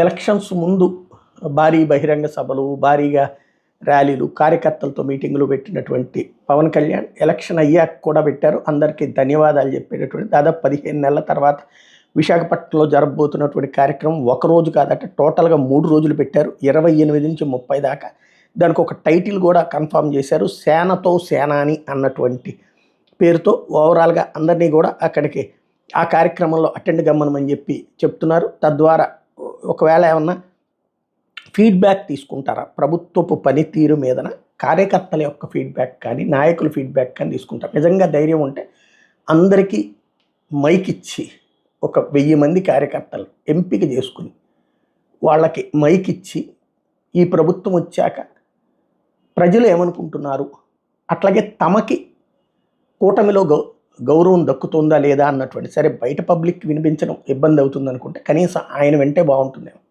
Elections ముందు భారీ బహిరంగ సభలు, భారీగా ర్యాలీలు, కార్యకర్తలతో మీటింగులు పెట్టినటువంటి పవన్ కళ్యాణ్ ఎలక్షన్ అయ్యాక కూడా పెట్టారు. అందరికీ ధన్యవాదాలు చెప్పేటటువంటి దాదాపు 15 నెలల తర్వాత విశాఖపట్నంలో జరగబోతున్నటువంటి కార్యక్రమం ఒకరోజు కాదట, టోటల్గా 3 రోజులు పెట్టారు. 28 నుంచి 30 దాకా. దానికి ఒక టైటిల్ కూడా కన్ఫర్మ్ చేశారు, సేనతో సేనాని అన్నటువంటి పేరుతో. ఓవరాల్గా అందరినీ కూడా అక్కడికి ఆ కార్యక్రమంలో అటెండ్ గమ్మనమని చెప్తున్నారు. తద్వారా ఒకవేళ ఏమన్నా ఫీడ్బ్యాక్ తీసుకుంటారా ప్రభుత్వపు పనితీరు మీదన, కార్యకర్తల యొక్క ఫీడ్బ్యాక్ కానీ నాయకుల ఫీడ్బ్యాక్ కానీ తీసుకుంటారు. నిజంగా ధైర్యం ఉంటే అందరికీ మైక్ ఇచ్చి ఒక 1000 మంది కార్యకర్తలు ఎంపిక చేసుకుని వాళ్ళకి మైక్ ఇచ్చి ఈ ప్రభుత్వం వచ్చాక ప్రజలు ఏమనుకుంటున్నారు, అట్లాగే తమకి కూటమిలో గౌరవం దక్కుతుందా లేదా అన్నటువంటి, సరే బయట పబ్లిక్ వినిపించడం ఇబ్బంది అవుతుంది అనుకుంటే కనీసం ఆయన వెంటే బాగుంటుందేమో.